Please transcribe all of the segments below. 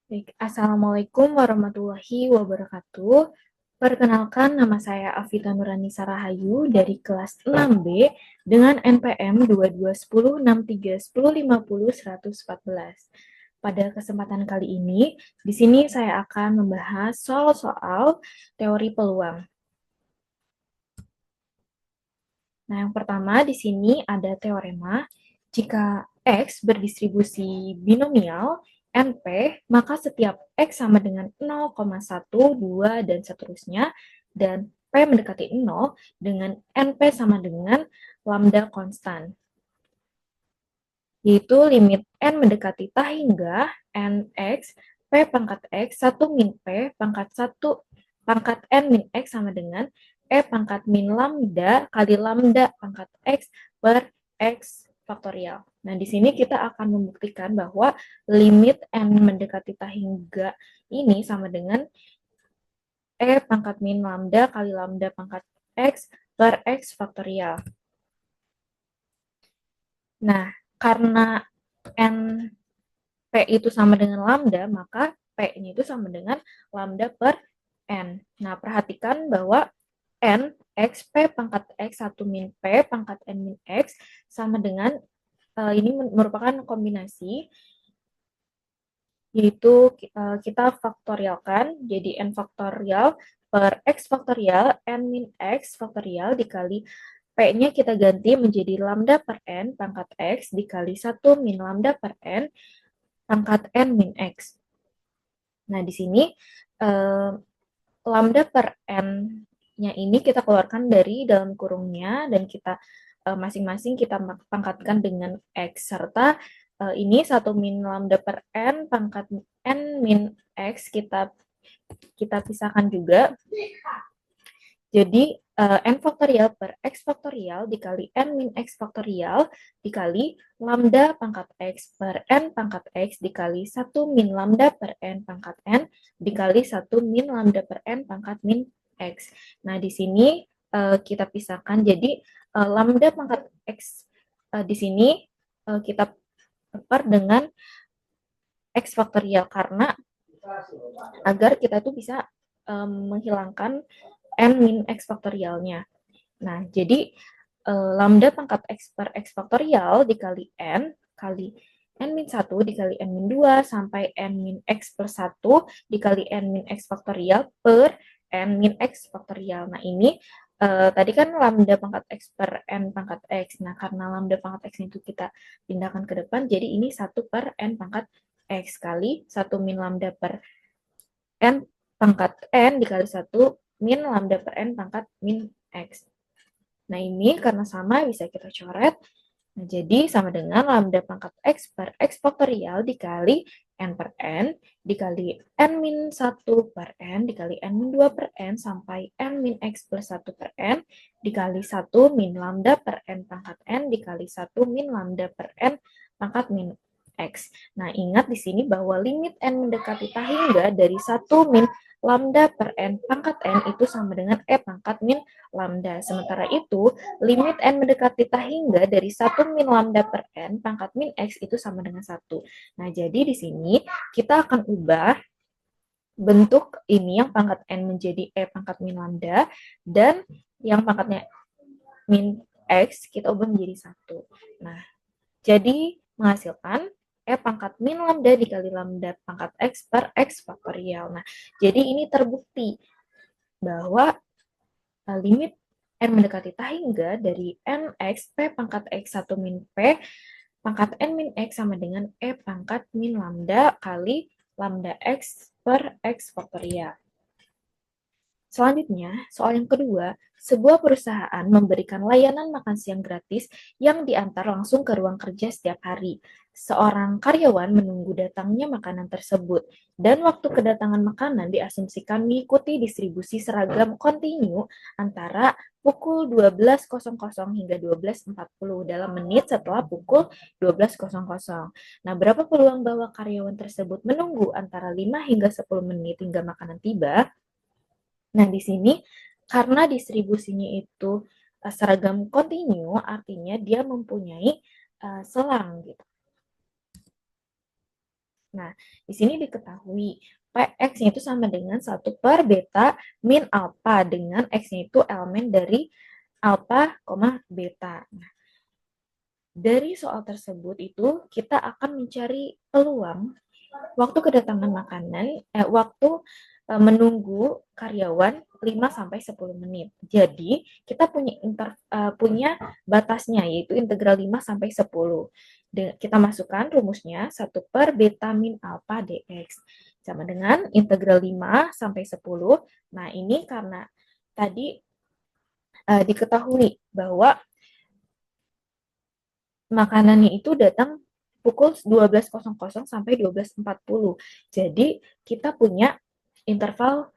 Baik, Assalamualaikum warahmatullahi wabarakatuh. Perkenalkan, nama saya Afita Nuranisa Rahayu dari kelas 6B dengan NPM 2210631050 Pada kesempatan kali ini, di sini saya akan membahas soal-soal teori peluang. Nah, yang pertama di sini ada teorema, jika X berdistribusi binomial NP, maka setiap X sama dengan 0,1, 2, dan seterusnya, dan P mendekati 0 dengan NP sama dengan lambda konstan, yaitu limit N mendekati tak hingga NX, P pangkat X, 1 min P pangkat 1 pangkat N min X sama dengan E pangkat min lambda kali lambda pangkat X per X faktorial. Nah, di sini kita akan membuktikan bahwa limit N mendekati tak hingga ini sama dengan E pangkat min lambda kali lambda pangkat X per X faktorial. Nah, karena N P itu sama dengan lambda, maka P-nya itu sama dengan lambda per N. Nah, perhatikan bahwa N, X, P pangkat X 1 min P pangkat N min X sama dengan, ini merupakan kombinasi, yaitu kita faktorialkan, jadi N faktorial per X faktorial, N min X faktorial dikali P-nya kita ganti menjadi lambda per N pangkat X dikali 1 min lambda per N pangkat N min X. Nah, di sini lambda per N-nya ini kita keluarkan dari dalam kurungnya dan kita masing-masing kita pangkatkan dengan X, serta ini 1 min lambda per N pangkat N min X kita pisahkan juga. Jadi N faktorial per X faktorial dikali N min X faktorial dikali lambda pangkat X per N pangkat X dikali 1 min lambda per N pangkat N dikali 1 min lambda per N pangkat min X. Nah, di sini kita pisahkan, jadi lambda pangkat X di sini kita tukar dengan X faktorial karena agar kita tuh bisa menghilangkan N min X faktorialnya. Nah, jadi lambda pangkat X per X faktorial dikali N kali N min 1 dikali N min 2 sampai N min X plus 1 dikali N min X faktorial per N min X faktorial. Nah, ini tadi kan lambda pangkat X per N pangkat X. Nah, karena lambda pangkat X itu kita pindahkan ke depan, jadi ini 1 per N pangkat X kali 1 min lambda per N pangkat N dikali 1 min lambda per N pangkat min X. Nah, ini karena sama bisa kita coret. Nah, jadi sama dengan lambda pangkat X per X faktorial dikali N per N dikali N min 1 per N dikali N min 2 per N sampai N min X plus 1 per N dikali 1 min lambda per N pangkat N dikali 1 min lambda per N pangkat min X. Nah, ingat di sini bahwa limit N mendekati tak hingga dari 1 min lambda per N pangkat N itu sama dengan E pangkat min lambda. Sementara itu, limit N mendekati tak hingga dari 1 min lambda per N pangkat min X itu sama dengan 1. Nah, jadi di sini kita akan ubah bentuk ini yang pangkat N menjadi E pangkat min lambda, dan yang pangkatnya min X kita ubah menjadi 1. Nah, jadi menghasilkan E pangkat min lambda dikali lambda pangkat X per X faktorial. Nah, jadi ini terbukti bahwa limit N mendekati tak hingga dari NX P pangkat X 1 min P pangkat N min X sama dengan E pangkat min lambda kali lambda X per X faktorial. Selanjutnya, soal yang kedua, sebuah perusahaan memberikan layanan makan siang gratis yang diantar langsung ke ruang kerja setiap hari. Seorang karyawan menunggu datangnya makanan tersebut, dan waktu kedatangan makanan diasumsikan mengikuti distribusi seragam kontinu antara pukul 12.00 hingga 12.40 dalam menit setelah pukul 12.00. Nah, berapa peluang bahwa karyawan tersebut menunggu antara 5 hingga 10 menit hingga makanan tiba? Nah, di sini karena distribusinya itu seragam kontinu, artinya dia mempunyai selang gitu. Nah, di sini diketahui Px-nya itu sama dengan 1 per beta min alpha dengan X-nya itu elemen dari alpha, beta. Nah, dari soal tersebut itu kita akan mencari peluang waktu kedatangan makanan, waktu menunggu karyawan 5 sampai 10 menit. Jadi, kita punya batasnya yaitu integral 5 sampai 10. Kita masukkan rumusnya 1 per beta min alpha dx sama dengan integral 5 sampai 10. Nah, ini karena tadi diketahui bahwa makanannya itu datang pukul 12.00 sampai 12.40. Jadi kita punya interval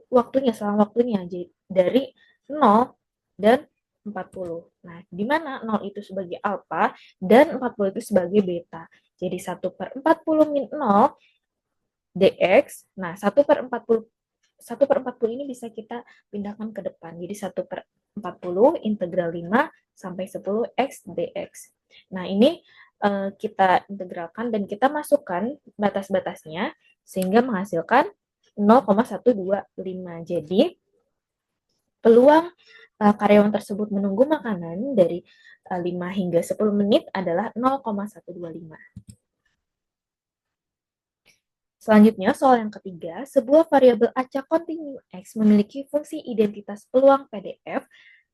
waktunya, selang waktunya dari 0 dan 40. Nah, di mana 0 itu sebagai alfa dan 40 itu sebagai beta. Jadi 1 per 40 min 0 dx. Nah, 1 per 40 ini bisa kita pindahkan ke depan. Jadi 1 per 40 integral 5 sampai 10 x dx. Nah, ini kita integralkan dan kita masukkan batas-batasnya sehingga menghasilkan 0,125. Jadi, peluang karyawan tersebut menunggu makanan dari 5 hingga 10 menit adalah 0,125. Selanjutnya, soal yang ketiga, sebuah variabel acak kontinu X memiliki fungsi identitas peluang PDF,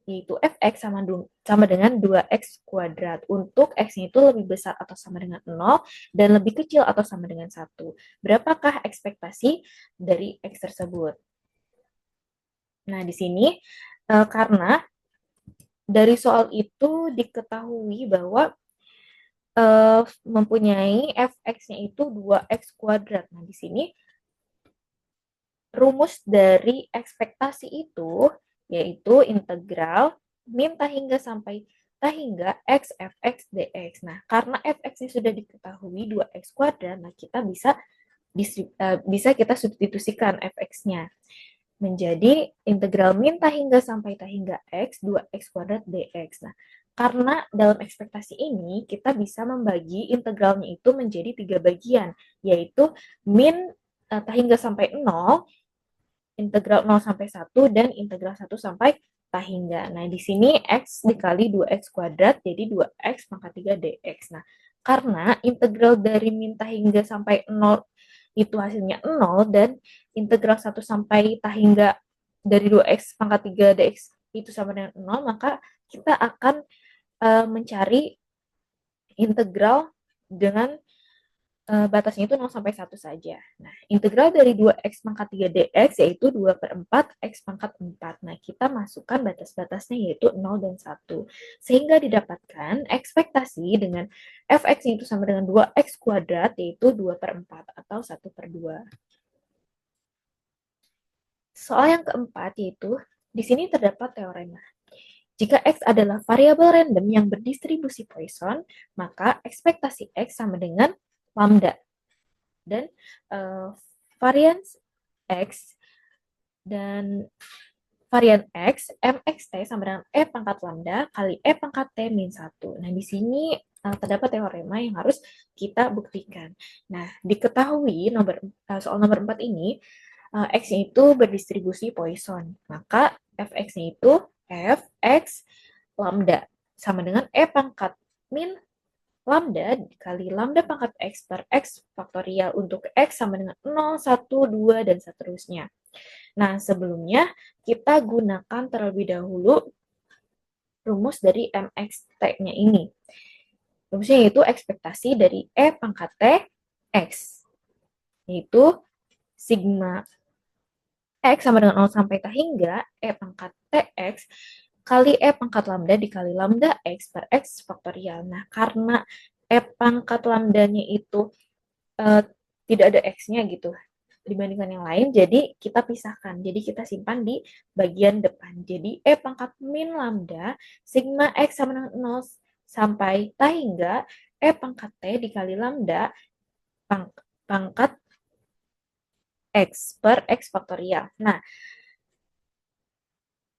yaitu fx sama dengan 2x kuadrat. Untuk x-nya itu lebih besar atau sama dengan 0 dan lebih kecil atau sama dengan 1. Berapakah ekspektasi dari x tersebut? Nah, di sini karena dari soal itu diketahui bahwa mempunyai fx-nya itu 2x kuadrat. Nah, di sini rumus dari ekspektasi itu yaitu integral min tahingga sampai tahingga x fx dx. Nah, karena fx-nya sudah diketahui 2x kuadrat, nah kita bisa kita substitusikan fx-nya menjadi integral min tahingga sampai tahingga x 2x kuadrat dx. Nah, karena dalam ekspektasi ini kita bisa membagi integralnya itu menjadi 3 bagian, yaitu min tahingga sampai 0, integral 0 sampai 1, dan integral 1 sampai tahingga. Nah, di sini x dikali 2x kuadrat, jadi 2x pangkat 3 dx. Nah, karena integral dari min tahingga sampai 0 itu hasilnya 0, dan integral 1 sampai tahingga dari 2x pangkat 3 dx itu sama dengan 0, maka kita akan mencari integral dengan batasnya itu 0 sampai 1 saja. Nah, integral dari 2x pangkat 3 dx yaitu 2 per 4 x pangkat 4. Nah, kita masukkan batas-batasnya yaitu 0 dan 1. Sehingga didapatkan ekspektasi dengan fx itu sama dengan 2x kuadrat yaitu 2 per 4 atau 1 per 2. Soal yang keempat yaitu, di sini terdapat teorema. Jika X adalah variabel random yang berdistribusi Poisson, maka ekspektasi X sama dengan lambda. Dan varian X dan varian X, MXT sama dengan E pangkat lambda kali E pangkat T min 1. Nah, di sini terdapat teorema yang harus kita buktikan. Nah, diketahui soal nomor 4 ini, X-nya itu berdistribusi Poisson. Maka Fx-nya itu Fx lambda sama dengan E pangkat min lambda dikali lambda pangkat x per x faktorial untuk x sama dengan 0, 1, 2, dan seterusnya. Nah, sebelumnya kita gunakan terlebih dahulu rumus dari mxt-nya ini. Rumusnya yaitu ekspektasi dari E pangkat T X, yaitu sigma X sama dengan 0 sampai hingga E pangkat TX kali E pangkat lambda dikali lambda X per X faktorial. Nah, karena E pangkat lambdanya itu tidak ada X-nya gitu dibandingkan yang lain, jadi kita pisahkan. Jadi kita simpan di bagian depan. Jadi E pangkat min lambda sigma X sama dengan 0 sampai hingga E pangkat T dikali lambda pangkat X per X faktorial. Nah,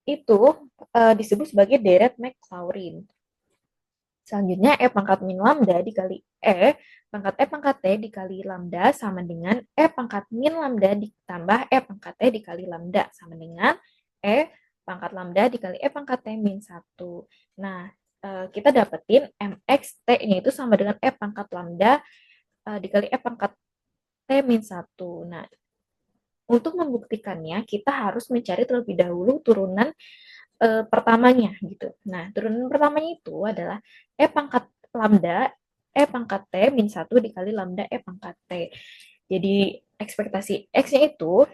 itu disebut sebagai deret Maclaurin. Selanjutnya E pangkat min lambda dikali E pangkat T dikali lambda sama dengan E pangkat min lambda ditambah E pangkat T dikali lambda sama dengan E pangkat lambda dikali E pangkat T min 1. Nah, kita dapetin MX T-nya itu sama dengan E pangkat lambda dikali E pangkat T min 1. Nah, untuk membuktikannya, kita harus mencari terlebih dahulu turunan pertamanya gitu. Nah, turunan pertamanya itu adalah E pangkat lambda E pangkat T min 1 dikali lambda E pangkat T. Jadi ekspektasi X-nya itu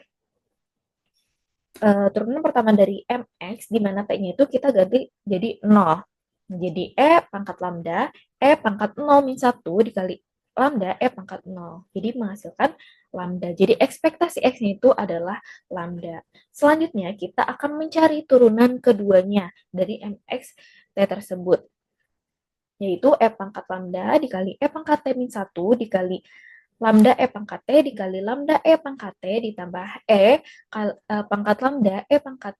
turunan pertama dari MX, di mana T-nya itu kita ganti jadi 0. Jadi E pangkat lambda E pangkat 0 min 1 dikali lambda E pangkat 0. Jadi menghasilkan lambda. Jadi ekspektasi X-nya itu adalah lambda. Selanjutnya kita akan mencari turunan keduanya dari MX T tersebut, yaitu E pangkat lambda dikali E pangkat T min 1 dikali lambda E pangkat T dikali lambda E pangkat T ditambah pangkat lambda E pangkat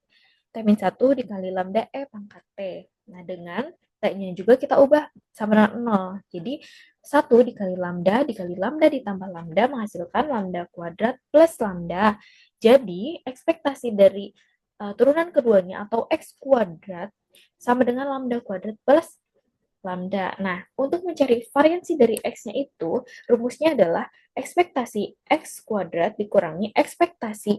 T min 1 dikali lambda E pangkat T. Nah, dengan T-nya juga kita ubah sama dengan 0. Jadi, 1 dikali lambda ditambah lambda menghasilkan lambda kuadrat plus lambda. Jadi, ekspektasi dari turunan keduanya atau X kuadrat sama dengan lambda kuadrat plus lambda. Nah, untuk mencari variansi dari X-nya itu, rumusnya adalah ekspektasi X kuadrat dikurangi ekspektasi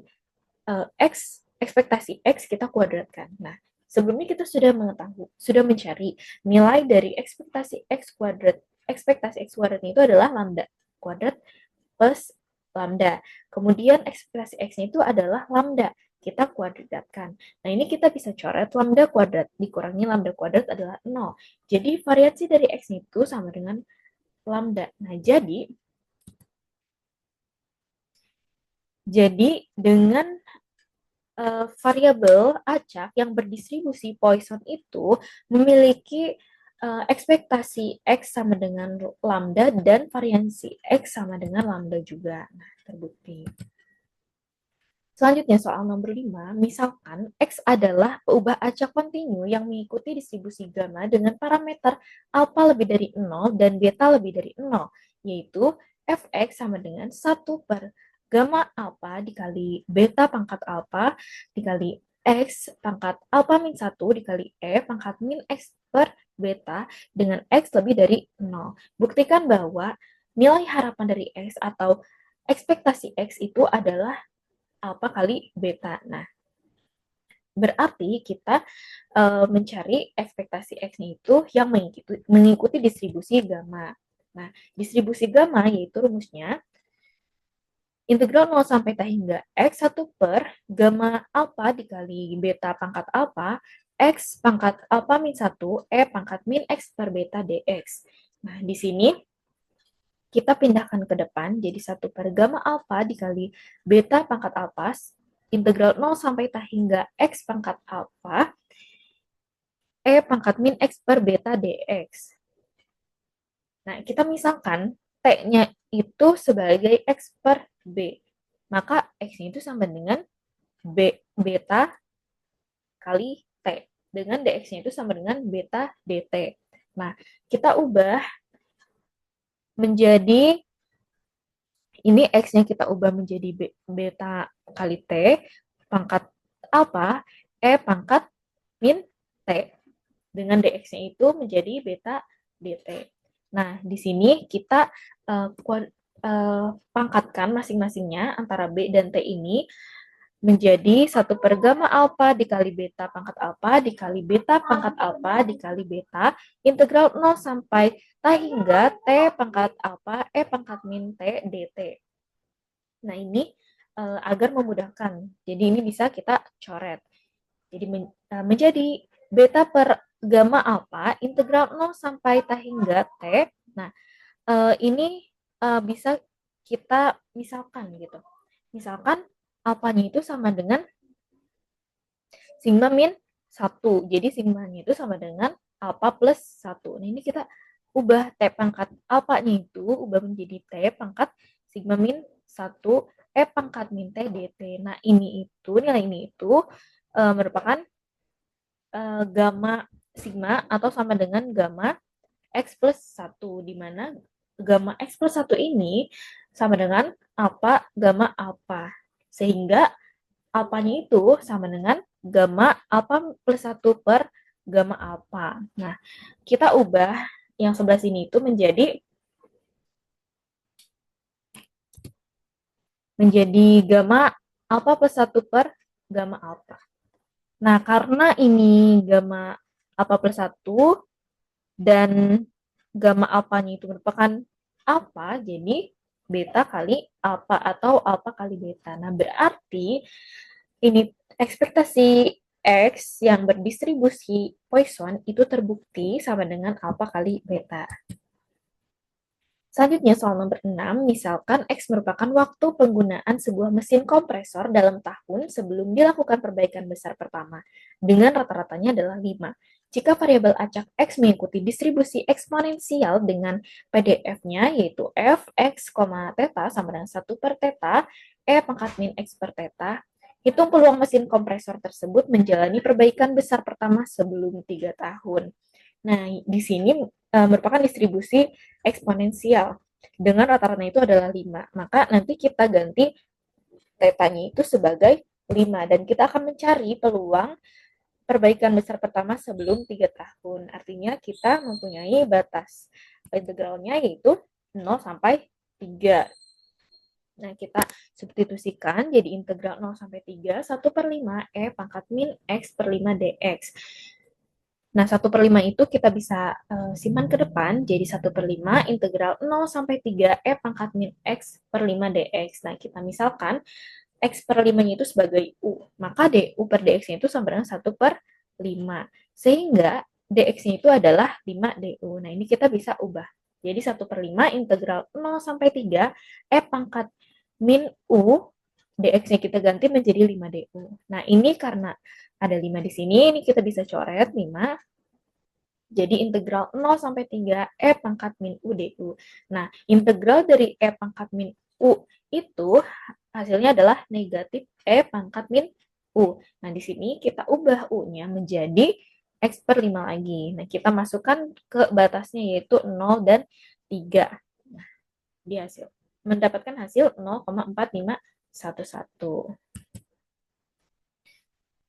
X kita kuadratkan. Nah, sebelumnya kita sudah mencari nilai dari ekspektasi X kuadrat. Ekspektasi X kuadrat itu adalah lambda kuadrat plus lambda. Kemudian ekspektasi X-nya itu adalah lambda. Kita kuadratkan. Nah, ini kita bisa coret lambda kuadrat dikurangi lambda kuadrat adalah 0. Jadi, variasi dari X itu sama dengan lambda. Nah, jadi dengan variabel acak yang berdistribusi Poisson itu memiliki ekspektasi X sama dengan lambda dan variansi X sama dengan lambda juga. Nah, terbukti. Selanjutnya soal nomor 5, misalkan X adalah peubah acak kontinu yang mengikuti distribusi gamma dengan parameter alpha lebih dari 0 dan beta lebih dari 0, yaitu Fx sama dengan 1 per gamma alpha dikali beta pangkat alpha dikali X pangkat alpha min 1 dikali E pangkat min X per beta dengan X lebih dari 0. Buktikan bahwa nilai harapan dari X atau ekspektasi X itu adalah alpha kali beta. Nah, berarti kita mencari ekspektasi X-nya itu yang mengikuti distribusi gamma. Nah, distribusi gamma yaitu rumusnya integral 0 sampai T hingga X 1 per gamma alpha dikali beta pangkat alpha X pangkat alpha min 1 E pangkat min X per beta dx. Nah, di sini kita pindahkan ke depan, jadi 1 per gamma alpha dikali beta pangkat alpha, integral 0 sampai T hingga X pangkat alpha, E pangkat min X per beta dx. Nah, kita misalkan T-nya itu sebagai X per B. Maka X-nya itu sama dengan beta kali T. Dengan dx-nya itu sama dengan beta dt. Nah, kita ubah menjadi ini X-nya kita ubah menjadi beta kali T, pangkat alpha, E pangkat min T. Dengan dx-nya itu menjadi beta dt. Nah, di sini kita pangkatkan masing-masingnya antara B dan T ini menjadi 1 per gamma alpha dikali beta pangkat alpha dikali beta pangkat alpha dikali beta integral 0 sampai T hingga T pangkat alpha E pangkat min T dt. Nah, ini agar memudahkan. Jadi ini bisa kita coret. Jadi menjadi beta per gamma alpha integral 0 sampai T hingga T. Nah, ini bisa kita misalkan gitu. Misalkan alpanya itu sama dengan sigma min 1. Jadi sigmanya itu sama dengan alpha plus 1. Nah, ini kita ubah T pangkat alpanya itu ubah menjadi T pangkat sigma min 1 E pangkat min T dt. Nah, nilai ini itu merupakan gamma sigma atau sama dengan gamma X plus 1, di mana gamma X plus 1 ini sama dengan alpha gamma alpha. Sehingga alpanya itu sama dengan gamma alpha plus 1 per gamma alpha. Nah, kita ubah yang sebelah sini itu menjadi gamma alpha plus 1 per gamma alpha. Nah, karena ini gamma alpha plus 1 dan gamma alpanya itu merupakan alpha, jadi beta kali alpha atau alpha kali beta. Nah, berarti ini ekspektasi X yang berdistribusi Poisson itu terbukti sama dengan alpha kali beta. Selanjutnya soal nomor 6, misalkan X merupakan waktu penggunaan sebuah mesin kompresor dalam tahun sebelum dilakukan perbaikan besar pertama, dengan rata-ratanya adalah 5. Jika variabel acak X mengikuti distribusi eksponensial dengan PDF-nya, yaitu f X, theta sama dengan 1 per theta, E pangkat min X per theta, hitung peluang mesin kompresor tersebut menjalani perbaikan besar pertama sebelum 3 tahun. Nah, di sini merupakan distribusi eksponensial. Dengan rata-rata itu adalah 5. Maka nanti kita ganti tetanya itu sebagai 5. Dan kita akan mencari peluang perbaikan besar pertama sebelum 3 tahun. Artinya kita mempunyai batas integralnya yaitu 0 sampai 3. Nah, kita substitusikan jadi integral 0 sampai 3, 1 per 5 E pangkat min X per 5 dx. Nah, 1 per 5 itu kita bisa simpan ke depan, jadi 1 per 5 integral 0 sampai 3 E pangkat min X per 5 dx. Nah, kita misalkan X per 5-nya itu sebagai U, maka DU per dx-nya itu sama dengan 1 per 5. Sehingga dx-nya itu adalah 5 DU. Nah, ini kita bisa ubah. Jadi 1 per 5 integral 0 sampai 3 E pangkat min U, dx-nya kita ganti menjadi 5 DU. Nah, ini karena ada 5 di sini, ini kita bisa coret 5. Jadi integral 0 sampai 3 E pangkat min U DU. Nah, integral dari E pangkat min U itu hasilnya adalah negatif E pangkat min U. Nah, di sini kita ubah U-nya menjadi X per 5 lagi. Nah, kita masukkan ke batasnya yaitu 0 dan 3. Nah, di hasil mendapatkan hasil 0,4511.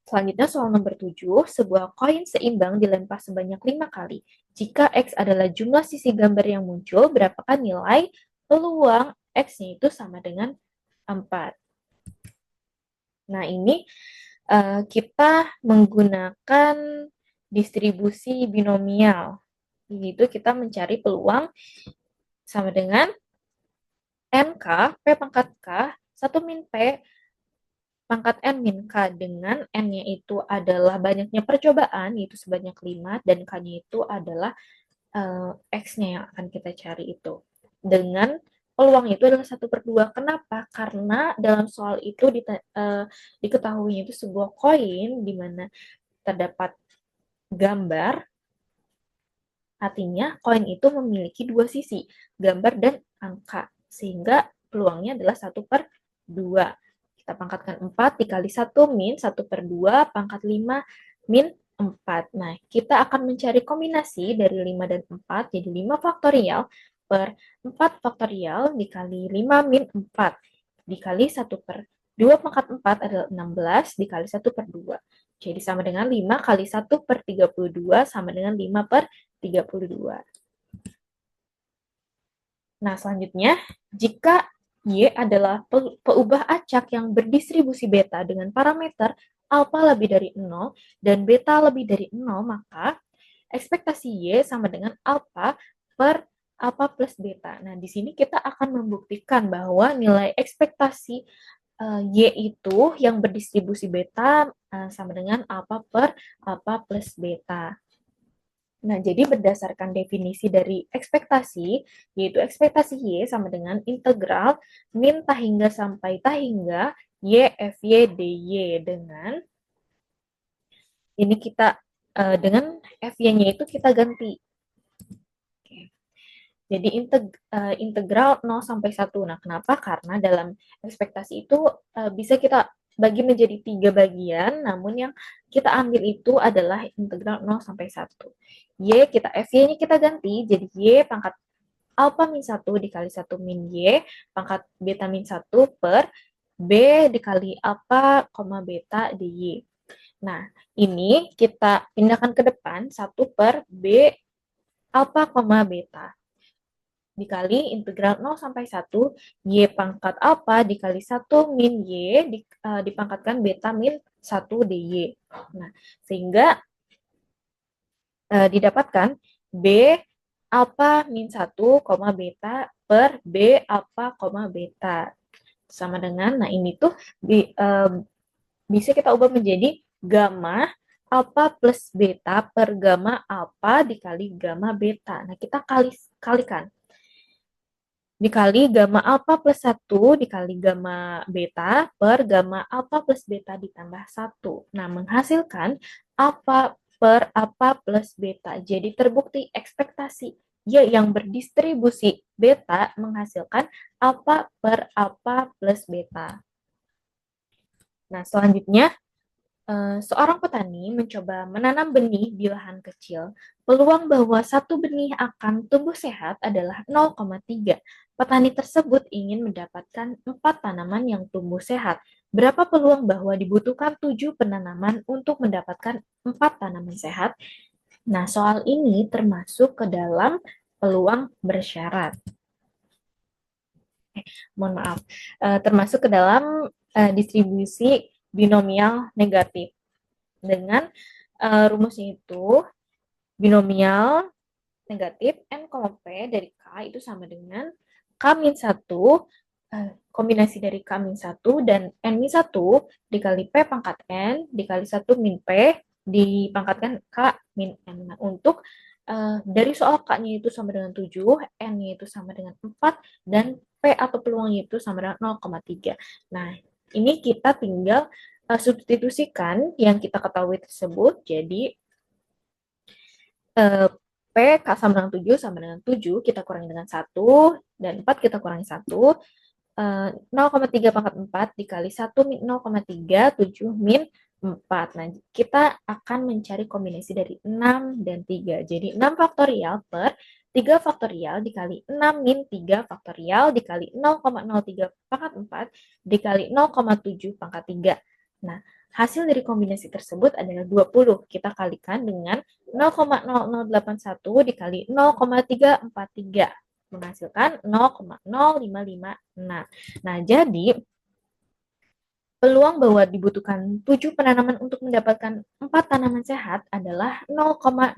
Selanjutnya soal nomor 7, sebuah koin seimbang dilempar sebanyak 5 kali. Jika X adalah jumlah sisi gambar yang muncul, berapakah nilai peluang X-nya itu sama dengan 4. Nah, ini kita menggunakan distribusi binomial. Yaitu kita mencari peluang sama dengan NK, P pangkat K, 1 min P pangkat N min K, dengan N-nya itu adalah banyaknya percobaan, yaitu sebanyak 5, dan K-nya itu adalah X-nya yang akan kita cari itu. Dengan peluang itu adalah 1 per 2. Kenapa? Karena dalam soal itu diketahui itu sebuah koin di mana terdapat gambar, artinya koin itu memiliki dua sisi, gambar dan angka, sehingga peluangnya adalah 1 per 2. Kita pangkatkan 4 dikali 1 min 1 per 2 pangkat 5 min 4. Nah, kita akan mencari kombinasi dari 5 dan 4, jadi 5 faktorial per 4 faktorial dikali 5 min 4 dikali 1 per 2 pangkat 4 adalah 16 dikali 1 per 2. Jadi sama dengan 5 kali 1 per 32 sama dengan 5 per 32. Nah, selanjutnya, jika Y adalah peubah acak yang berdistribusi beta dengan parameter alpha lebih dari 0 dan beta lebih dari 0, maka ekspektasi Y sama dengan alpha per alpha plus beta. Nah, di sini kita akan membuktikan bahwa nilai ekspektasi Y itu yang berdistribusi beta sama dengan alpha per alpha plus beta. Nah, jadi berdasarkan definisi dari ekspektasi, yaitu ekspektasi Y sama dengan integral min tahingga sampai tahingga Y FY DY, dengan ini kita dengan FY-nya itu kita ganti. Oke. Jadi integral 0 sampai 1. Nah, kenapa? Karena dalam ekspektasi itu bisa kita bagi menjadi 3 bagian, namun yang kita ambil itu adalah integral 0 sampai 1. Y kita FY-nya kita ganti jadi Y pangkat alpha min 1 dikali 1 min Y pangkat beta min 1 per B dikali alpha, beta dy. Nah, ini kita pindahkan ke depan 1 per B alpha, beta dikali integral 0 sampai 1 Y pangkat alpha dikali 1 min Y dipangkatkan beta min 1 dy. Nah, sehingga didapatkan B alpha min 1, beta per B alpha, beta. Sama dengan, nah ini tuh bisa kita ubah menjadi gamma alpha plus beta per gamma alpha dikali gamma beta. Nah, kita kalikan. Dikali gamma alpha plus 1 dikali gamma beta per gamma alpha plus beta ditambah 1. Nah, menghasilkan alpha per alpha plus beta. Jadi terbukti ekspektasi Y yang berdistribusi beta menghasilkan alpha per alpha plus beta. Nah, selanjutnya seorang petani mencoba menanam benih di lahan kecil. Peluang bahwa satu benih akan tumbuh sehat adalah 0,3. Petani tersebut ingin mendapatkan 4 tanaman yang tumbuh sehat. Berapa peluang bahwa dibutuhkan 7 penanaman untuk mendapatkan 4 tanaman sehat? Nah, soal ini termasuk ke dalam peluang bersyarat. Mohon maaf, termasuk ke dalam distribusi binomial negatif. Dengan rumusnya itu binomial negatif N, P dari K itu sama dengan K-1 kombinasi dari K-1 dan N-1 dikali P pangkat N dikali 1 min P dipangkatkan K-N. Nah, untuk dari soal K-nya itu sama dengan 7, N-nya itu sama dengan 4, dan P atau peluangnya itu sama dengan 0,3. Nah, ini kita tinggal substitusikan yang kita ketahui tersebut. Jadi, P K sama dengan 7 sama dengan 7, kita kurangi dengan 1, dan 4 kita kurangi 1. 0,3 pangkat 4 dikali 1 min 0,3, 7 min 4. Nah, kita akan mencari kombinasi dari 6 dan 3. Jadi, 6 faktorial per 3 faktorial dikali 6 min 3 faktorial dikali 0,03 pangkat 4 dikali 0,7 pangkat 3. Nah, hasil dari kombinasi tersebut adalah 20. Kita kalikan dengan 0,0081 dikali 0,343 menghasilkan 0,0556. Nah, jadi peluang bahwa dibutuhkan 7 penanaman untuk mendapatkan 4 tanaman sehat adalah 0,0556.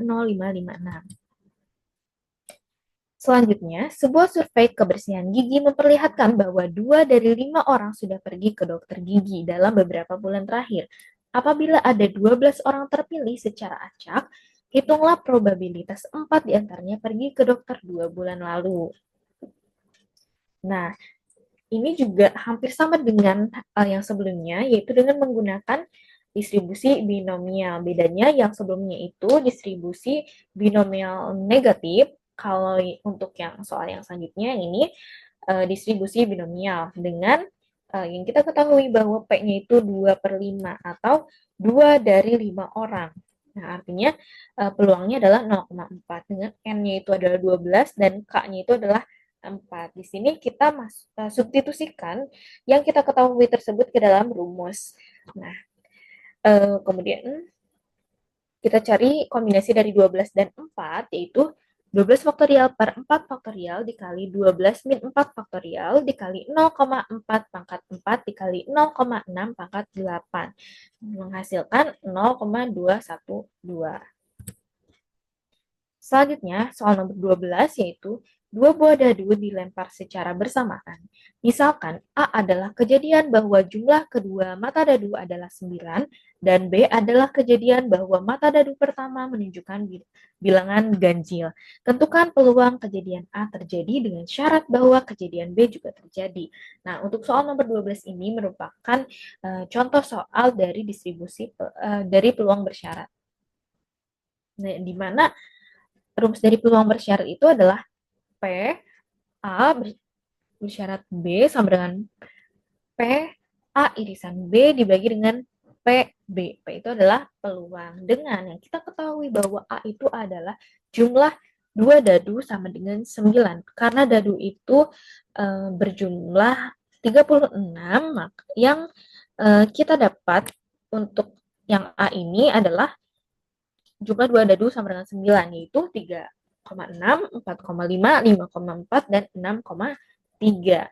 Selanjutnya, sebuah survei kebersihan gigi memperlihatkan bahwa 2 dari 5 orang sudah pergi ke dokter gigi dalam beberapa bulan terakhir. Apabila ada 12 orang terpilih secara acak, hitunglah probabilitas 4 diantaranya pergi ke dokter 2 bulan lalu. Nah, ini juga hampir sama dengan yang sebelumnya, yaitu dengan menggunakan distribusi binomial. Bedanya yang sebelumnya itu distribusi binomial negatif, kalau untuk yang soal yang selanjutnya ini distribusi binomial dengan yang kita ketahui bahwa P-nya itu 2 per 5 atau 2 dari 5 orang. Nah, artinya peluangnya adalah 0,4 dengan N-nya itu adalah 12 dan K-nya itu adalah 4. Di sini kita substitusikan yang kita ketahui tersebut ke dalam rumus. Nah, kemudian kita cari kombinasi dari 12 dan 4, yaitu 12 faktorial per 4 faktorial dikali 12 min 4 faktorial dikali 0,4 pangkat 4 dikali 0,6 pangkat 8. Menghasilkan 0,212. Selanjutnya, soal nomor 12 yaitu 2 buah dadu dilempar secara bersamaan. Misalkan A adalah kejadian bahwa jumlah kedua mata dadu adalah 9 dan B adalah kejadian bahwa mata dadu pertama menunjukkan bilangan ganjil. Tentukan peluang kejadian A terjadi dengan syarat bahwa kejadian B juga terjadi. Nah, untuk soal nomor 12 ini merupakan contoh soal dari distribusi dari peluang bersyarat. Nah, di mana rumus dari peluang bersyarat itu adalah P A bersyarat B sama dengan P A irisan B dibagi dengan P B. P itu adalah peluang. Dengan yang kita ketahui bahwa A itu adalah jumlah 2 dadu sama dengan 9. Karena dadu itu berjumlah 36, yang kita dapat untuk yang A ini adalah jumlah 2 dadu sama dengan 9, yaitu 3,6, 4,5, 5,4, dan 6,3.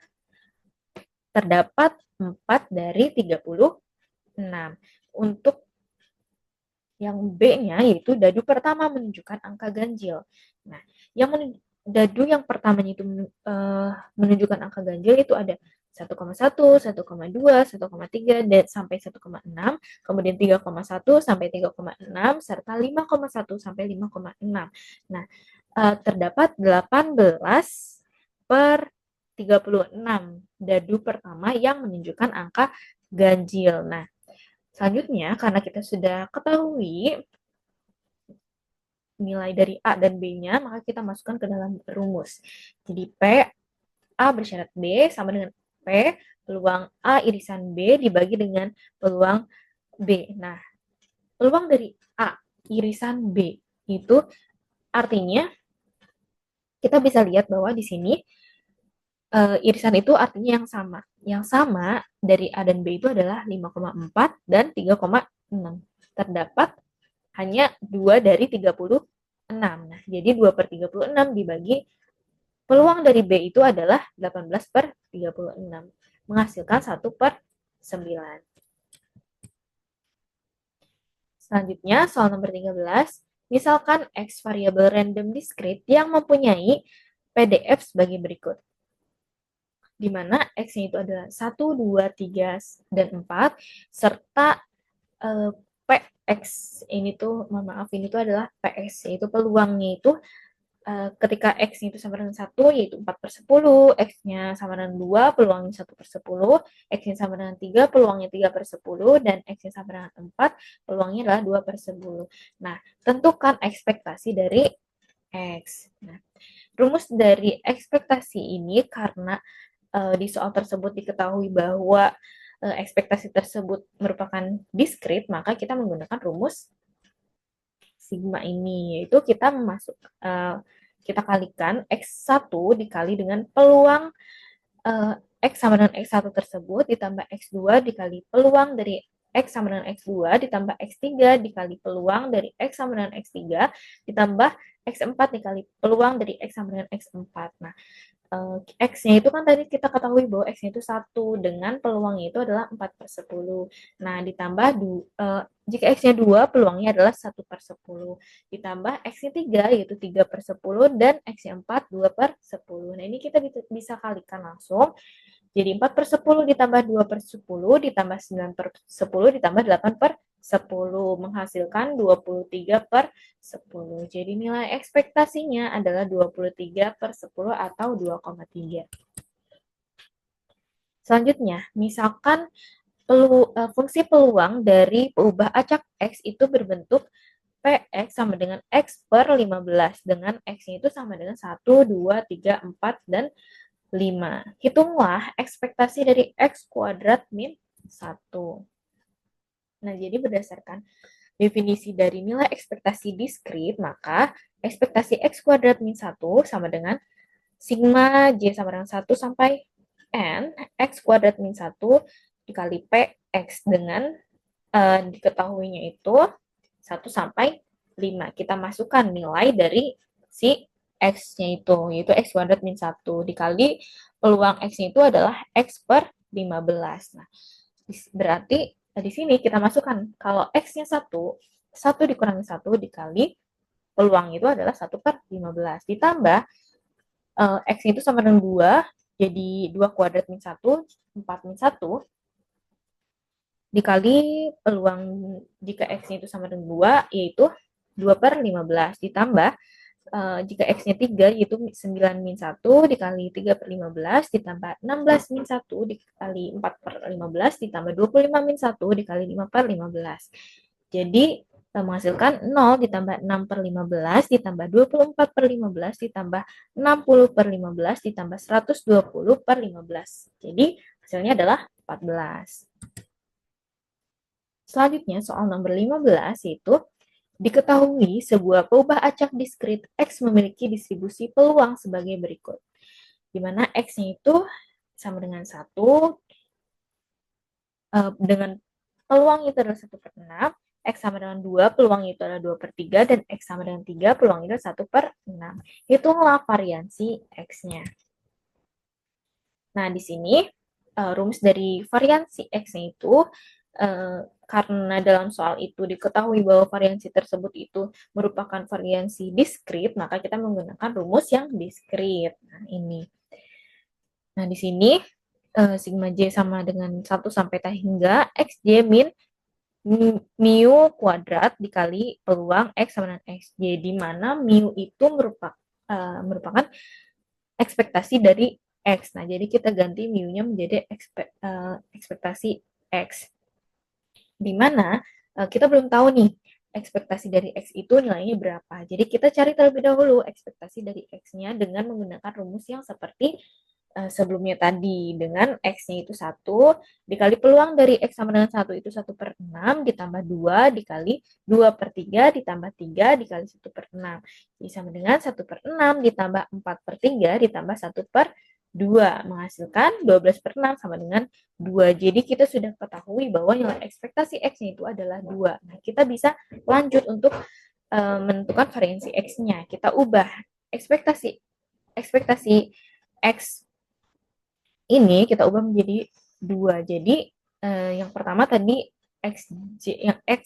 Terdapat 4 dari 36. Untuk yang B-nya yaitu dadu pertama menunjukkan angka ganjil. Nah, dadu yang pertamanya itu menunjukkan angka ganjil itu ada 1,1, 1,2, 1,3 dan sampai 1,6, kemudian 3,1 sampai 3,6 serta 5,1 sampai 5,6. Nah, terdapat 18 per 36 dadu pertama yang menunjukkan angka ganjil. Nah, selanjutnya, karena kita sudah ketahui nilai dari A dan B-nya, maka kita masukkan ke dalam rumus. Jadi P, A bersyarat B sama dengan P, peluang A irisan B dibagi dengan peluang B. Nah, peluang dari A irisan B itu artinya kita bisa lihat bahwa di sini irisan itu artinya yang sama. Yang sama dari A dan B itu adalah 5,4 dan 3,6. Terdapat hanya 2 dari 36. Nah, jadi 2 per 36 dibagi peluang dari B itu adalah 18 per 36. Menghasilkan 1 per 9. Selanjutnya, soal nomor 13. Misalkan X variabel random discrete yang mempunyai PDF sebagai berikut. Di mana X-nya itu adalah 1, 2, 3, dan 4, serta PX ini tuh, mohon maaf, ini tuh adalah PS, yaitu peluangnya itu ketika X-nya itu sama dengan 1, yaitu 4 per 10, X-nya sama dengan 2, peluangnya 1 per 10, X-nya sama dengan 3, peluangnya 3 per 10, dan X-nya sama dengan 4, peluangnya adalah 2 per 10. Nah, tentukan ekspektasi dari X. Nah, rumus dari ekspektasi ini karena di soal tersebut diketahui bahwa ekspektasi tersebut merupakan diskrit, maka kita menggunakan rumus sigma ini, yaitu kita kita kalikan X1 dikali dengan peluang X sama dengan X1 tersebut ditambah X2 dikali peluang dari X sama dengan X2 ditambah X3 dikali peluang dari X sama dengan X3 ditambah X4 dikali peluang dari X sama dengan X4. Nah, X-nya itu kan tadi kita ketahui bahwa X-nya itu 1 dengan peluangnya itu adalah 4 per 10. Nah, ditambah jika X-nya 2, peluangnya adalah 1 per 10. Ditambah X-nya 3, yaitu 3 per 10, dan X-nya 4, 2 per 10. Nah, ini kita bisa kalikan langsung. Jadi 4 per 10 ditambah 2 per 10 ditambah 9 per 10 ditambah 8 per 10 menghasilkan 23 per 10. Jadi nilai ekspektasinya adalah 23 per 10 atau 2,3. Selanjutnya, misalkan fungsi peluang dari peubah acak X itu berbentuk PX sama dengan X per 15 dengan X-nya itu sama dengan 1, 2, 3, 4, dan 5. Hitunglah ekspektasi dari X kuadrat min 1. Nah, jadi berdasarkan definisi dari nilai ekspektasi diskrit, maka ekspektasi X kuadrat min 1 sama dengan sigma J sama dengan 1 sampai N, X kuadrat min 1 dikali PX dengan diketahuinya itu 1 sampai 5. Kita masukkan nilai dari si X-nya itu, yaitu X kuadrat min 1 dikali peluang X-nya itu adalah X per 15. Nah, berarti di sini kita masukkan kalau X-nya 1, 1 dikurangi 1 dikali peluang itu adalah 1 per 15. Ditambah X-nya itu sama dengan 2, jadi 2 kuadrat min 1, 4 min 1, dikali peluang jika X-nya itu sama dengan 2, yaitu 2 per 15, ditambah jika X-nya 3, yaitu 9 min 1 dikali 3 per 15, ditambah 16 min 1 dikali 4 per 15, ditambah 25 min 1 dikali 5 per 15. Jadi, menghasilkan 0 ditambah 6 per 15, ditambah 24 per 15, ditambah 60 per 15, ditambah 120 per 15. Jadi, hasilnya adalah 14. Selanjutnya, soal nomor 15 yaitu Diketahui sebuah peubah acak diskrit X memiliki distribusi peluang sebagai berikut. Di mana X-nya itu sama dengan 1, dengan peluang itu adalah 1/6, X sama dengan 2, peluang itu adalah 2/3, dan X sama dengan 3, peluang itu adalah 1/6. Hitunglah variansi X-nya. Nah, di sini rumus dari variansi X-nya itu, karena dalam soal itu diketahui bahwa variansi tersebut itu merupakan variansi diskrit, maka kita menggunakan rumus yang diskrit. Nah, ini. Nah, di sini sigma J sama dengan 1 sampai T hingga XJ min mu kuadrat dikali peluang X sama dengan XJ, di mana mu itu merupakan ekspektasi dari X. Nah, jadi kita ganti mu-nya menjadi ekspektasi X. Di mana kita belum tahu nih ekspektasi dari X itu nilainya berapa. Jadi kita cari terlebih dahulu ekspektasi dari X-nya dengan menggunakan rumus yang seperti sebelumnya tadi, dengan X-nya itu 1 dikali peluang dari X sama dengan 1 itu 1/6 ditambah 2 dikali 2/3 ditambah 3 dikali 1/6. Jadi sama dengan 1/6 ditambah 4/3 ditambah 1/2 menghasilkan 12/6 sama dengan 2. Jadi kita sudah ketahui bahwa nilai ekspektasi X-nya itu adalah 2. Nah, kita bisa lanjut untuk menentukan variansi X-nya. Kita ubah ekspektasi X ini kita ubah menjadi 2. Jadi yang pertama tadi X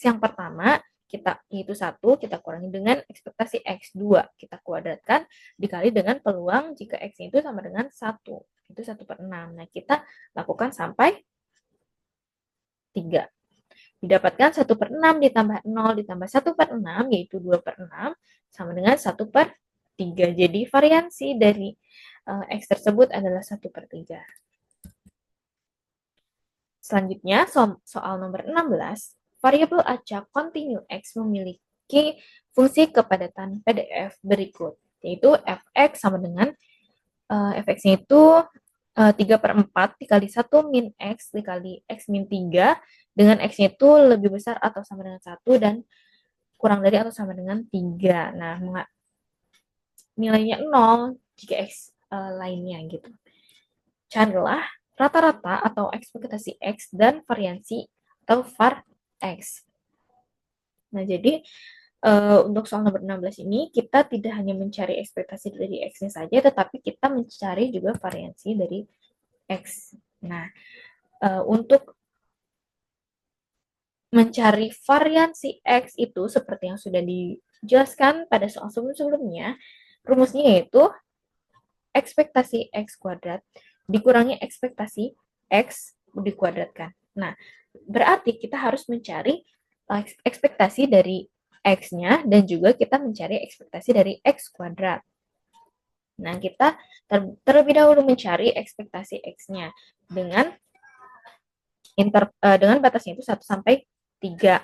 yang pertama kita itu 1, kita kurangi dengan ekspektasi X2, kita kuadratkan dikali dengan peluang jika X itu sama dengan 1, itu 1/6. Nah, kita lakukan sampai 3. Didapatkan 1/6 ditambah 0 ditambah 1/6, yaitu 2/6, sama dengan 1/3. Jadi variansi dari X tersebut adalah 1/3. Selanjutnya, soal nomor 16, variabel acak kontinu X memiliki fungsi kepadatan PDF berikut, yaitu fx sama dengan fx-nya itu 3/4 dikali 1 min X dikali X min 3, dengan X-nya itu lebih besar atau sama dengan 1 dan kurang dari atau sama dengan 3. Nah, nilainya 0 jika X lainnya gitu. Carilah rata-rata atau ekspektasi X dan variansi atau var X. Nah, jadi untuk soal nomor 16 ini kita tidak hanya mencari ekspektasi dari X-nya saja, tetapi kita mencari juga variansi dari X. Nah, untuk mencari variansi X itu seperti yang sudah dijelaskan pada soal sebelum-sebelumnya, rumusnya yaitu ekspektasi X kuadrat dikurangi ekspektasi X dikuadratkan. Nah, berarti kita harus mencari ekspektasi dari X-nya dan juga kita mencari ekspektasi dari X kuadrat. Nah, kita terlebih dahulu mencari ekspektasi X-nya dengan batasnya itu 1 sampai 3.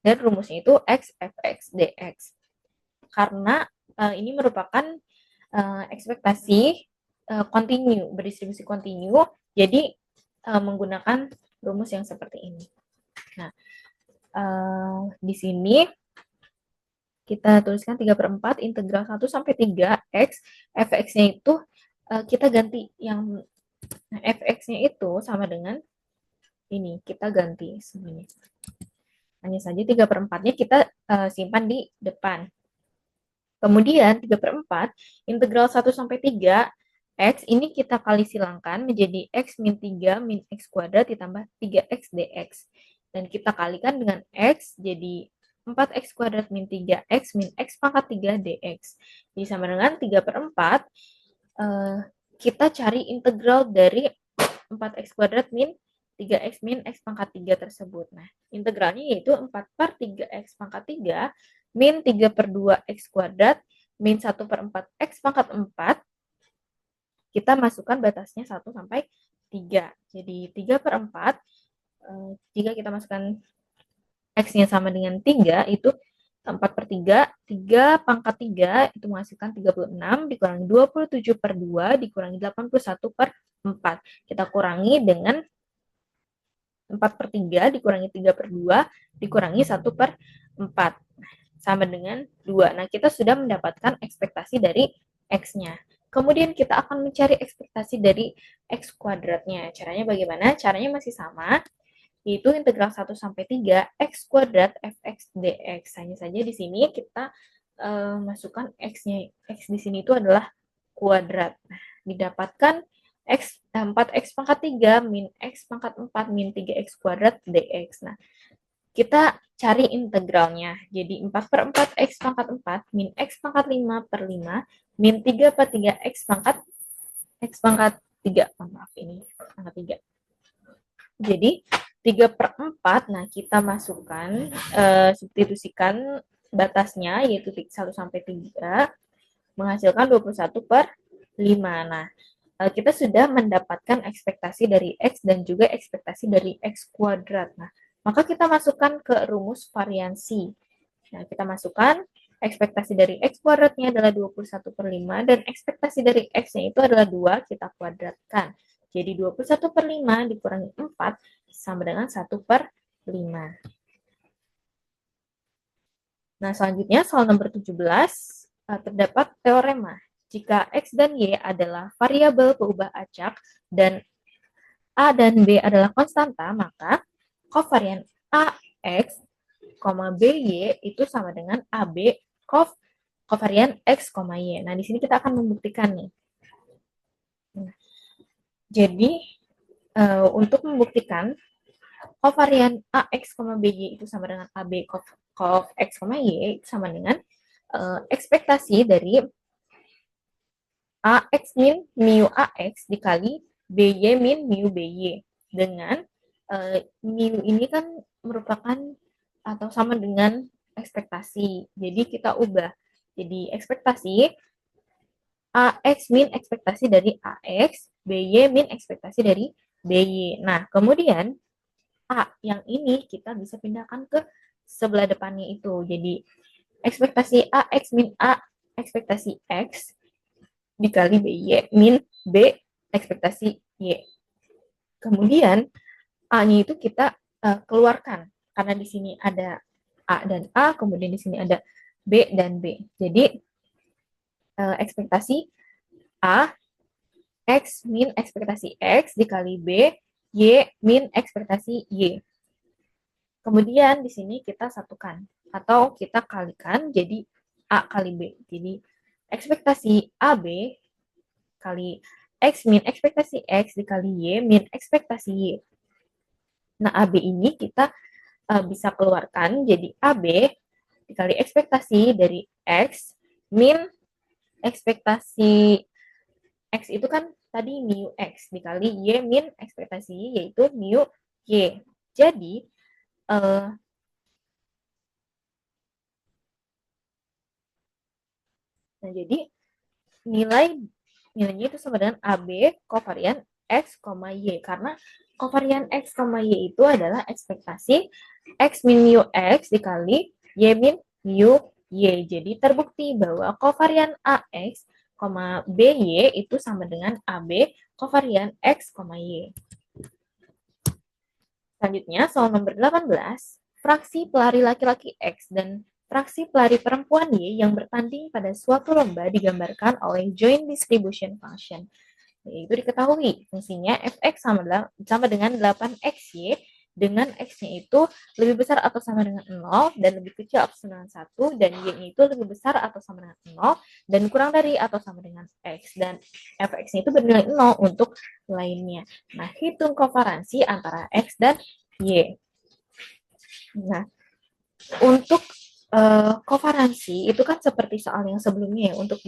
Dan rumusnya itu X, Fx, Dx. Karena ini merupakan ekspektasi kontinu, berdistribusi kontinu, jadi menggunakan rumus yang seperti ini. Nah, di sini kita tuliskan 3/4 integral 1 sampai 3 X, fx-nya itu kita ganti yang fx-nya itu sama dengan ini, kita ganti semuanya. Hanya saja 3/4-nya kita simpan di depan. Kemudian 3/4 integral 1 sampai 3 X ini kita kali silangkan menjadi X min 3 min X kuadrat ditambah 3X dx. Dan kita kalikan dengan X, jadi 4X kuadrat min 3X min X pangkat 3 dx. Jadi sama dengan 3/4, kita cari integral dari 4X kuadrat min 3X min X pangkat 3 tersebut. Nah, integralnya yaitu 4/3X pangkat 3 min 3/2X kuadrat min 1/4 X pangkat 4, kita masukkan batasnya 1 sampai 3. Jadi 3/4, jika kita masukkan X-nya sama dengan 3, itu 4/3, 3 pangkat 3 itu menghasilkan 36, dikurangi 27/2, dikurangi 81/4. Kita kurangi dengan 4/3, dikurangi 3/2, dikurangi 1/4. sama dengan 2. Nah, kita sudah mendapatkan ekspektasi dari X-nya. Kemudian kita akan mencari ekspektasi dari X kuadratnya. Caranya bagaimana? Caranya masih sama, yaitu integral 1 sampai 3 X kuadrat fx dx. Hanya saja di sini kita masukkan X-nya. X di sini itu adalah kuadrat. Nah, didapatkan X 4X pangkat 3 min X pangkat 4 min 3X kuadrat dx. Nah, kita cari integralnya. Jadi 4 per 4 X pangkat 4 min X pangkat 5 per 5 min 3 per 3 X pangkat 3. Maaf, ini pangkat 3. Jadi 3 per 4, nah kita masukkan, substitusikan batasnya, yaitu 1 sampai 3, menghasilkan 21 per 5. Nah, kita sudah mendapatkan ekspektasi dari X dan juga ekspektasi dari X kuadrat. Nah, maka kita masukkan ke rumus variansi. Nah, kita masukkan ekspektasi dari X kuadratnya adalah 21 per 5, dan ekspektasi dari X-nya itu adalah 2, kita kuadratkan. Jadi 21 per 5 dikurangi 4 sama dengan 1 per 5. Nah, selanjutnya soal nomor 17, terdapat teorema. Jika X dan Y adalah variabel peubah acak dan A dan B adalah konstanta, maka kovarian AX, BY itu sama dengan AB kovarian X, Y. Nah, di sini kita akan membuktikan nih. Nah, jadi, untuk membuktikan kovarian AX, BY itu sama dengan AB cov X, Y itu sama dengan ekspektasi dari AX min mu AX dikali BY min mu BY. Dengan mu ini kan merupakan atau sama dengan ekspektasi. Jadi kita ubah. Jadi ekspektasi AX min ekspektasi dari AX, BY min ekspektasi dari BY. Nah, kemudian A yang ini kita bisa pindahkan ke sebelah depannya itu. Jadi ekspektasi AX min A ekspektasi X dikali BY min B ekspektasi Y. Kemudian A-nya itu kita keluarkan karena di sini ada A dan A, kemudian di sini ada B dan B. Jadi ekspektasi A X min ekspektasi X dikali B Y min ekspektasi Y. Kemudian di sini kita satukan atau kita kalikan jadi A kali B. Jadi ekspektasi AB kali X min ekspektasi X dikali Y min ekspektasi Y. Nah, AB ini kita bisa keluarkan jadi AB dikali ekspektasi dari X min ekspektasi X itu kan tadi mu X dikali Y min ekspektasi Y, yaitu mu Y. Jadi, nah jadi nilainya itu sama dengan AB kovarian X, Y. Karena kovarian X, Y itu adalah ekspektasi X min mu X dikali Y min mu Y. Jadi terbukti bahwa kovarian AX, BY itu sama dengan AB kovarian X, Y. Selanjutnya, soal nomor 18, fraksi pelari laki-laki X dan fraksi pelari perempuan Y yang bertanding pada suatu lomba digambarkan oleh joint distribution function. Yaitu diketahui fungsinya fx sama dengan 8xy dengan x-nya itu lebih besar atau sama dengan 0 dan lebih kecil atau sama dengan 1, dan y-nya itu lebih besar atau sama dengan 0 dan kurang dari atau sama dengan x, dan fx-nya itu bernilai 0 untuk lainnya. Nah, hitung kovaransi antara x dan y. Nah, untuk kovaransi itu kan seperti soal yang sebelumnya ya, untuk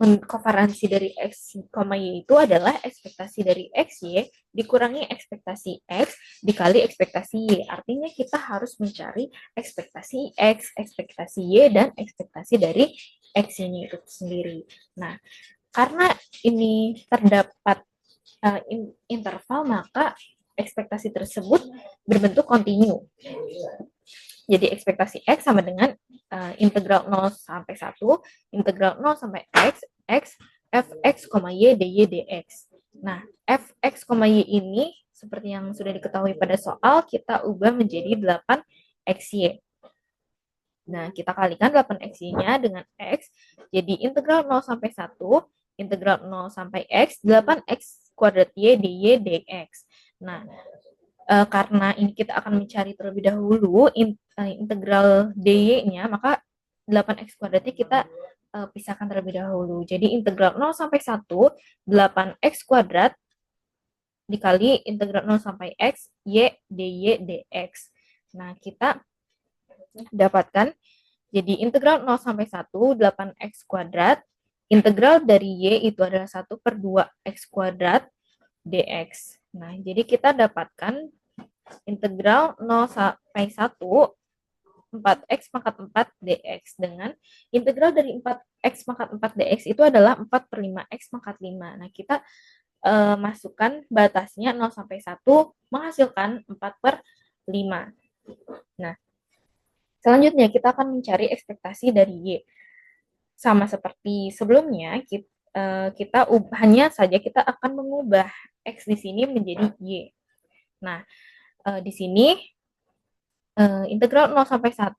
kovaransi dari X, Y itu adalah ekspektasi dari XY dikurangi ekspektasi X dikali ekspektasi Y. Artinya kita harus mencari ekspektasi X, ekspektasi Y, dan ekspektasi dari X-nya itu sendiri. Nah, karena ini terdapat interval, maka ekspektasi tersebut berbentuk kontinu. Jadi ekspektasi X sama dengan integral 0 sampai 1, integral 0 sampai X, fx, y, dy, dx. Nah, fx, y ini seperti yang sudah diketahui pada soal, kita ubah menjadi 8xy. Nah, kita kalikan 8x-nya dengan x, jadi integral 0 sampai 1, integral 0 sampai x, 8x kuadrat y dy dx. Nah, karena ini kita akan mencari terlebih dahulu integral dy-nya, maka 8x kuadratnya kita pisahkan terlebih dahulu. Jadi integral 0 sampai 1, 8x kuadrat dikali integral 0 sampai x, y dy dx. Nah, kita dapatkan jadi integral 0 sampai 1, 8x kuadrat, integral dari y itu adalah 1 per 2x kuadrat dx. Nah, jadi kita dapatkan integral 0 sampai 1, 4x pangkat 4 dx dengan integral dari 4x pangkat 4 dx itu adalah 4 per 5x pangkat 5. Nah, kita masukkan batasnya 0 sampai 1 menghasilkan 4 per 5. Nah, selanjutnya kita akan mencari ekspektasi dari y. Sama seperti sebelumnya, kita hanya saja kita akan mengubah x di sini menjadi y. Nah, di sini integral 0 sampai 1,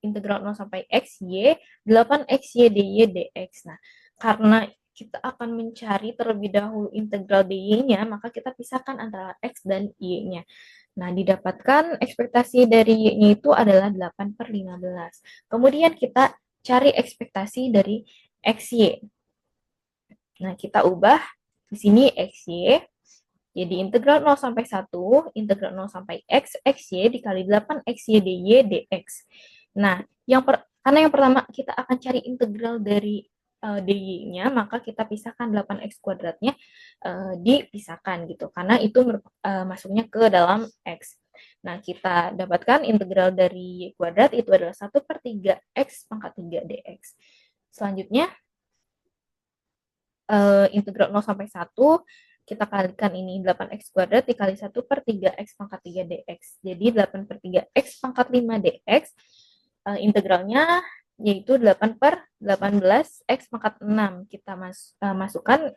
integral 0 sampai x, y, 8x, y, dy, dx. Nah, karena kita akan mencari terlebih dahulu integral dy-nya, maka kita pisahkan antara x dan y-nya. Nah, didapatkan ekspektasi dari y-nya itu adalah 8 per 15. Kemudian kita cari ekspektasi dari xy. Nah, kita ubah di sini xy. Jadi integral 0 sampai 1, integral 0 sampai x, xy dikali 8xy dy dx. Nah, karena yang pertama kita akan cari integral dari dy-nya, maka kita pisahkan 8x kuadratnya dipisahkan gitu. Karena itu masuknya ke dalam x. Nah, kita dapatkan integral dari y kuadrat itu adalah 1 per 3 x pangkat 3 dx. Selanjutnya, integral 0 sampai 1, kita kalikan ini 8x kuadrat dikali 1 per 3x pangkat 3 dx. Jadi 8 per 3x pangkat 5 dx, integralnya yaitu 8 per 18x pangkat 6. Kita masukkan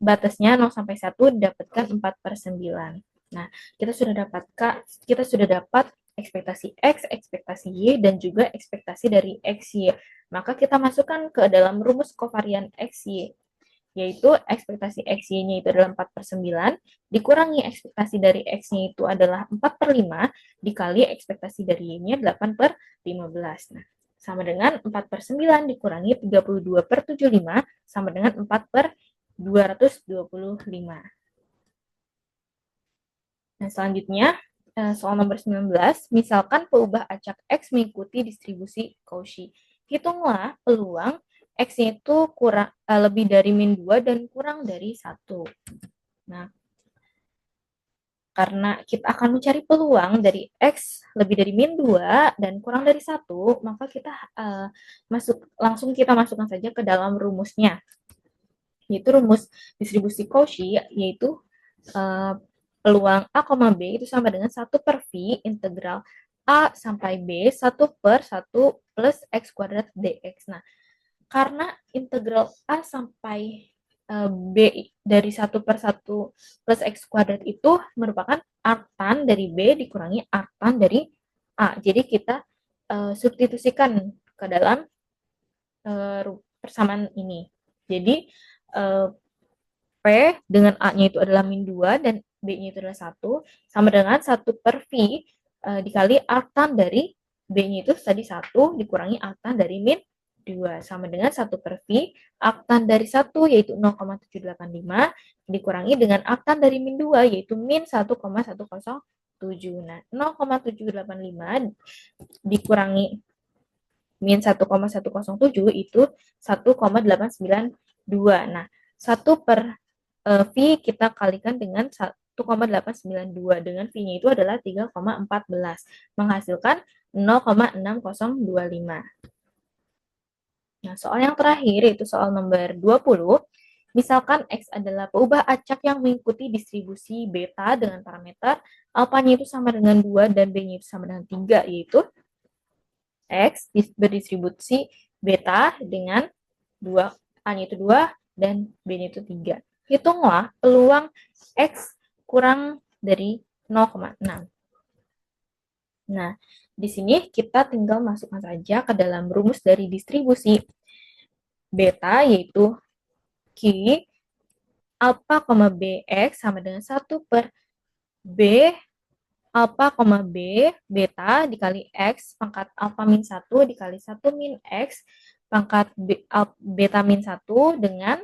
batasnya 0 sampai 1, dapatkan 4 per 9. Nah, kita sudah dapat ekspektasi x, ekspektasi y, dan juga ekspektasi dari xy. Maka kita masukkan ke dalam rumus kovarian xy, yaitu ekspektasi xy-nya itu adalah 4 per 9, dikurangi ekspektasi dari x-nya itu adalah 4 per 5, dikali ekspektasi dari y-nya 8 per 15. Nah, sama dengan 4 per 9 dikurangi 32 per 75, sama dengan 4 per 225. Nah, selanjutnya, soal nomor 19, misalkan peubah acak X mengikuti distribusi Cauchy. Hitunglah peluang X-nya itu lebih dari min 2 dan kurang dari 1. Nah, karena kita akan mencari peluang dari X lebih dari min 2 dan kurang dari 1, maka kita langsung kita masukkan saja ke dalam rumusnya. Yaitu rumus distribusi Cauchy, yaitu peluang A, B itu sama dengan 1 per V integral A sampai B 1 per 1 plus X kuadrat dx. Nah, karena integral A sampai B dari 1 per 1 plus X kuadrat itu merupakan artan dari B dikurangi artan dari A. Jadi kita substitusikan ke dalam persamaan ini. Jadi P dengan A-nya itu adalah min 2 dan B-nya itu adalah 1, sama dengan 1 per V dikali artan dari B-nya itu tadi 1 dikurangi artan dari min 2, sama dengan 1 per V, artan dari 1 yaitu 0,785 dikurangi dengan artan dari min 2 yaitu min 1,107. Nah, 0,785 dikurangi min 1,107 itu 1,892. Nah, 1 per V kita kalikan dengan 1,892 dengan V-nya itu adalah 3,14 menghasilkan 0,6025. Nah, soal yang terakhir yaitu soal nomor 20. Misalkan X adalah peubah acak yang mengikuti distribusi beta dengan parameter alpanya itu sama dengan 2 dan B-nya itu sama dengan 3, yaitu X berdistribusi beta dengan 2, A-nya itu 2 dan B-nya itu 3. Hitunglah peluang X kurang dari 0,6. Nah, Di sini kita tinggal masukkan saja ke dalam rumus dari distribusi beta, yaitu Q alpha, bx sama dengan 1 per b alpha, b beta dikali x pangkat alpha min 1 dikali 1 min x pangkat beta min 1 dengan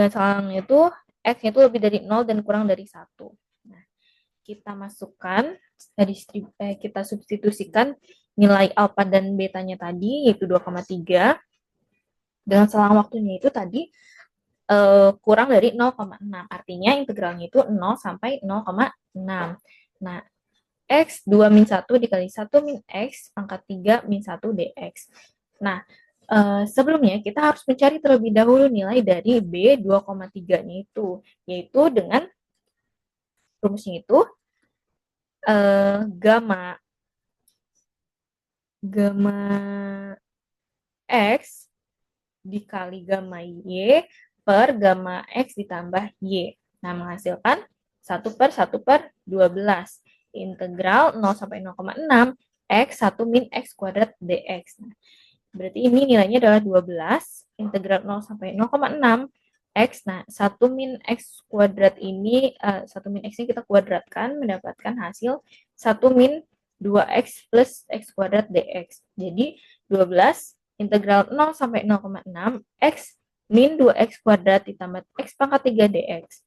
selang itu x itu lebih dari 0 dan kurang dari 1. Nah, kita masukkan, kita substitusikan nilai alpha dan betanya tadi, yaitu 2,3. Dengan selang waktunya itu tadi kurang dari 0,6. Artinya integralnya itu 0 sampai 0,6. Nah, x 2 min 1 dikali 1 min x pangkat 3 min 1 dx. Nah, sebelumnya kita harus mencari terlebih dahulu nilai dari B 2,3-nya itu, yaitu dengan rumusnya itu gamma x dikali gamma y per gamma x ditambah y. Nah, menghasilkan 1 per 1 per 12. Integral 0 sampai 0,6 x 1 min x kuadrat dx. Nah, berarti ini nilainya adalah 12. Integral 0 sampai 0,6 x. Nah, 1 min x kuadrat ini, 1 min x ini kita kuadratkan, mendapatkan hasil 1 min 2x plus x kuadrat dx. Jadi, 12 integral 0 sampai 0,6 x min 2x kuadrat ditambah x pangkat 3 dx.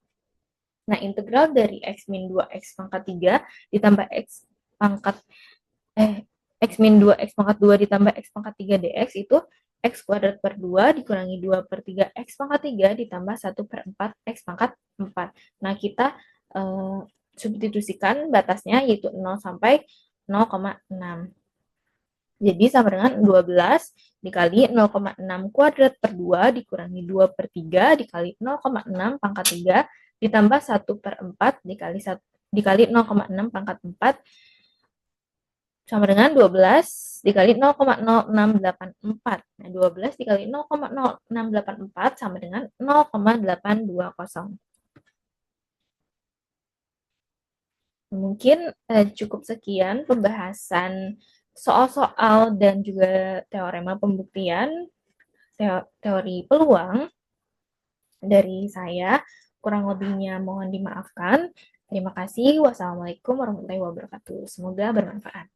Nah, integral dari x min 2x pangkat 3 ditambah x pangkat x min 2x pangkat 2 ditambah x pangkat 3 dx itu x kuadrat per 2 dikurangi 2 per 3 x pangkat 3 ditambah 1 per 4 x pangkat 4. Nah, kita substitusikan batasnya yaitu 0 sampai 0,6. Jadi sama dengan 12 dikali 0,6 kuadrat per 2 dikurangi 2 per 3 dikali 0,6 pangkat 3 ditambah 1 per 4 dikali 0,6 pangkat 4 sama dengan 12 dikali 0,0684. Nah, 12 dikali 0,0684 sama dengan 0,820. Mungkin cukup sekian pembahasan soal-soal dan juga teorema pembuktian teori peluang dari saya. Kurang lebihnya mohon dimaafkan. Terima kasih. Wassalamualaikum warahmatullahi wabarakatuh. Semoga bermanfaat.